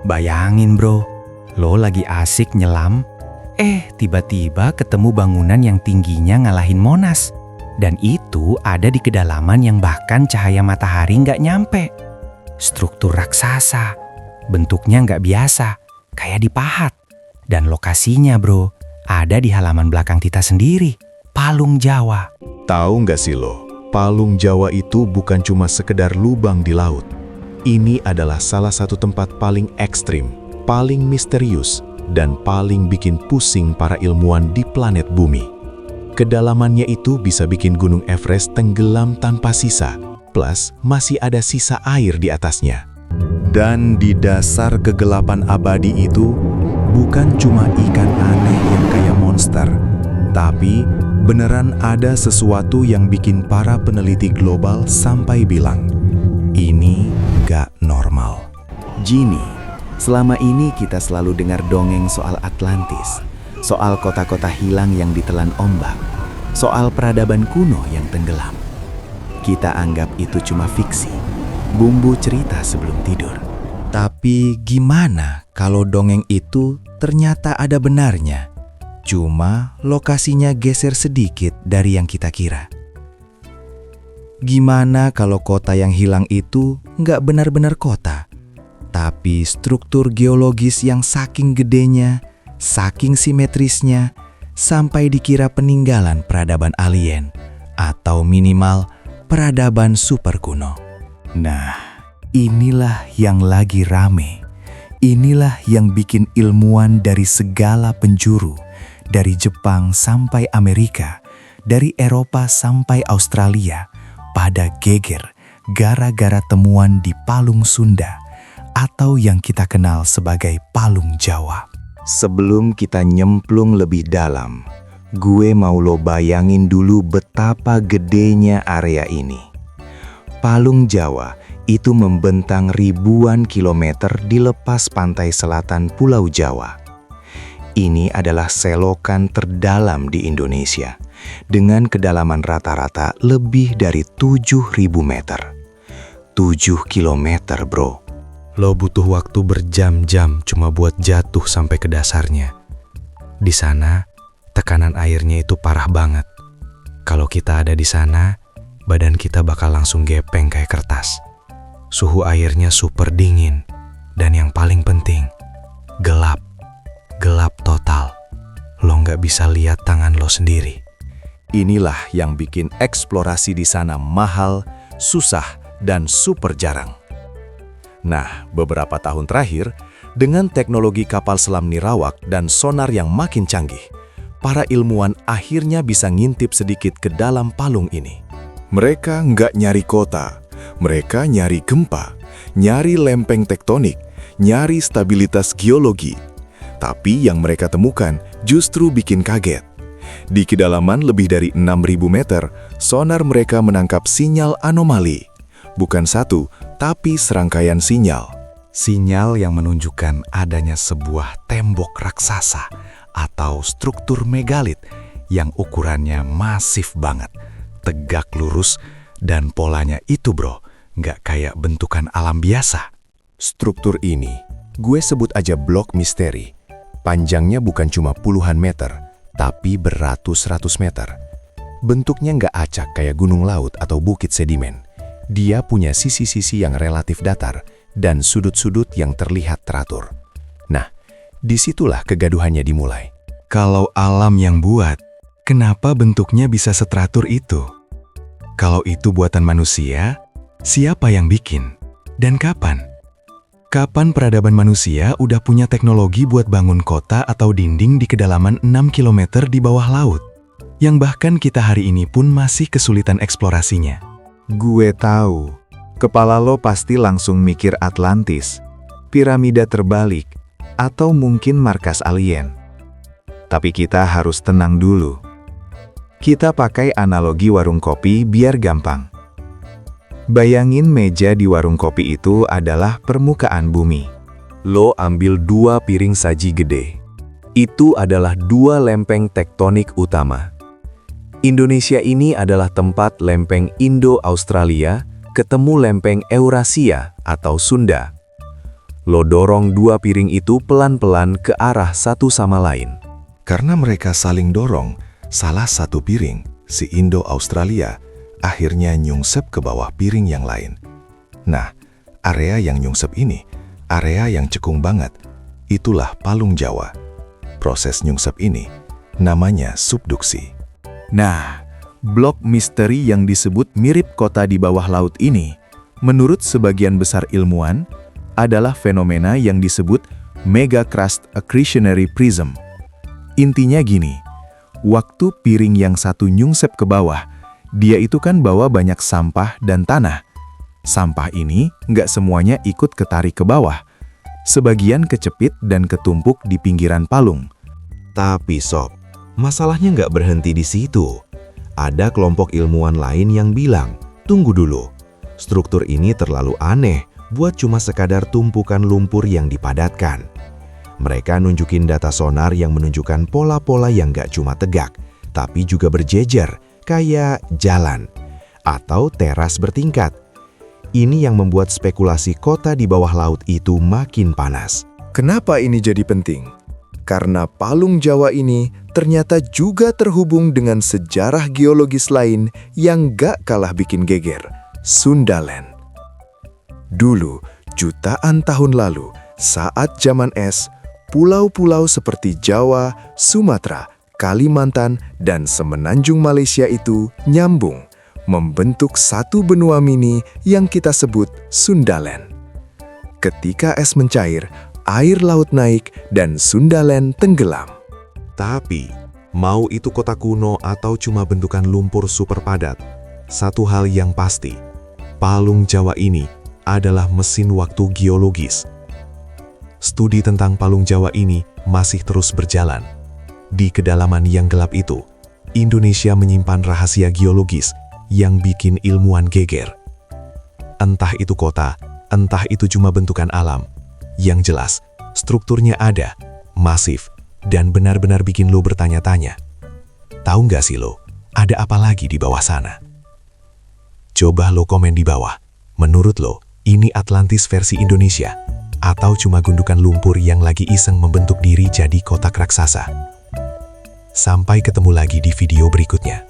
Bayangin bro, lo lagi asik nyelam, tiba-tiba ketemu bangunan yang tingginya ngalahin Monas. Dan itu ada di kedalaman yang bahkan cahaya matahari nggak nyampe. Struktur raksasa, bentuknya nggak biasa, kayak dipahat. Dan lokasinya bro, ada di halaman belakang kita sendiri, Palung Jawa. Tahu nggak sih lo, Palung Jawa itu bukan cuma sekedar lubang di laut. Ini adalah salah satu tempat paling ekstrim, paling misterius, dan paling bikin pusing para ilmuwan di planet bumi. Kedalamannya itu bisa bikin Gunung Everest tenggelam tanpa sisa, plus masih ada sisa air di atasnya. Dan di dasar kegelapan abadi itu, bukan cuma ikan aneh yang kayak monster, tapi beneran ada sesuatu yang bikin para peneliti global sampai bilang, ini gak normal. Gini, selama ini kita selalu dengar dongeng soal Atlantis, soal kota-kota hilang yang ditelan ombak, soal peradaban kuno yang tenggelam. Kita anggap itu cuma fiksi, bumbu cerita sebelum tidur. Tapi gimana kalau dongeng itu ternyata ada benarnya? Cuma lokasinya geser sedikit dari yang kita kira. Gimana kalau kota yang hilang itu nggak benar-benar kota, tapi struktur geologis yang saking gedenya, saking simetrisnya, sampai dikira peninggalan peradaban alien, atau minimal peradaban super kuno. Nah, inilah yang lagi rame. Inilah yang bikin ilmuwan dari segala penjuru, dari Jepang sampai Amerika, dari Eropa sampai Australia, pada geger gara-gara temuan di Palung Sunda, atau yang kita kenal sebagai Palung Jawa. Sebelum kita nyemplung lebih dalam, gue mau lo bayangin dulu betapa gedenya area ini. Palung Jawa itu membentang ribuan kilometer di lepas pantai selatan Pulau Jawa. Ini adalah selokan terdalam di Indonesia, dengan kedalaman rata-rata lebih dari 7.000 meter. 7 kilometer bro. Lo butuh waktu berjam-jam cuma buat jatuh sampai ke dasarnya. Di sana, tekanan airnya itu parah banget. Kalau kita ada di sana, badan kita bakal langsung gepeng kayak kertas. Suhu airnya super dingin. Dan yang paling penting, gelap. Gelap total. Lo nggak bisa lihat tangan lo sendiri. Inilah yang bikin eksplorasi di sana mahal, susah, dan super jarang. Nah, beberapa tahun terakhir, dengan teknologi kapal selam nirawak dan sonar yang makin canggih, para ilmuwan akhirnya bisa ngintip sedikit ke dalam palung ini. Mereka nggak nyari kota, mereka nyari gempa, nyari lempeng tektonik, nyari stabilitas geologi. Tapi yang mereka temukan justru bikin kaget. Di kedalaman lebih dari 6.000 meter, sonar mereka menangkap sinyal anomali. Bukan satu, tapi serangkaian sinyal. Sinyal yang menunjukkan adanya sebuah tembok raksasa atau struktur megalit yang ukurannya masif banget, tegak lurus, dan polanya itu bro, nggak kayak bentukan alam biasa. Struktur ini, gue sebut aja blok misteri. Panjangnya bukan cuma puluhan meter, tapi beratus-ratus meter. Bentuknya nggak acak kayak gunung laut atau bukit sedimen. Dia punya sisi-sisi yang relatif datar dan sudut-sudut yang terlihat teratur. Nah, disitulah kegaduhannya dimulai. Kalau alam yang buat, kenapa bentuknya bisa seteratur itu? Kalau itu buatan manusia, siapa yang bikin? Dan kapan? Kapan peradaban manusia udah punya teknologi buat bangun kota atau dinding di kedalaman 6 km di bawah laut? Yang bahkan kita hari ini pun masih kesulitan eksplorasinya. Gue tahu, kepala lo pasti langsung mikir Atlantis, piramida terbalik, atau mungkin markas alien. Tapi kita harus tenang dulu. Kita pakai analogi warung kopi biar gampang. Bayangin meja di warung kopi itu adalah permukaan bumi. Lo ambil 2 piring saji gede. Itu adalah 2 lempeng tektonik utama. Indonesia ini adalah tempat lempeng Indo-Australia ketemu lempeng Eurasia atau Sunda. Lo dorong dua piring itu pelan-pelan ke arah satu sama lain. Karena mereka saling dorong, salah satu piring, si Indo-Australia, akhirnya nyungsep ke bawah piring yang lain. Nah, area yang nyungsep ini, area yang cekung banget, itulah palung Jawa. Proses nyungsep ini namanya subduksi. Nah, blok misteri yang disebut mirip kota di bawah laut ini, menurut sebagian besar ilmuwan, adalah fenomena yang disebut Megakrust Accretionary Prism. Intinya gini, waktu piring yang satu nyungsep ke bawah, dia itu kan bawa banyak sampah dan tanah. Sampah ini nggak semuanya ikut ketarik ke bawah. Sebagian kecepit dan ketumpuk di pinggiran palung. Tapi Sob, masalahnya nggak berhenti di situ. Ada kelompok ilmuwan lain yang bilang, tunggu dulu, struktur ini terlalu aneh buat cuma sekadar tumpukan lumpur yang dipadatkan. Mereka nunjukin data sonar yang menunjukkan pola-pola yang nggak cuma tegak, tapi juga berjejer, kayak jalan atau teras bertingkat. Ini yang membuat spekulasi kota di bawah laut itu makin panas. Kenapa ini jadi penting? Karena palung Jawa ini ternyata juga terhubung dengan sejarah geologis lain yang gak kalah bikin geger, Sundaland. Dulu, jutaan tahun lalu, saat zaman es, pulau-pulau seperti Jawa, Sumatera, Kalimantan, dan semenanjung Malaysia itu nyambung, membentuk satu benua mini yang kita sebut Sundaland. Ketika es mencair, air laut naik dan Sundaland tenggelam. Tapi, mau itu kota kuno atau cuma bentukan lumpur super padat, satu hal yang pasti, palung Jawa ini adalah mesin waktu geologis. Studi tentang palung Jawa ini masih terus berjalan. Di kedalaman yang gelap itu, Indonesia menyimpan rahasia geologis yang bikin ilmuwan geger. Entah itu kota, entah itu cuma bentukan alam. Yang jelas, strukturnya ada, masif, dan benar-benar bikin lo bertanya-tanya. Tahu nggak sih lo, ada apa lagi di bawah sana? Coba lo komen di bawah. Menurut lo, ini Atlantis versi Indonesia, atau cuma gundukan lumpur yang lagi iseng membentuk diri jadi kotak raksasa? Sampai ketemu lagi di video berikutnya.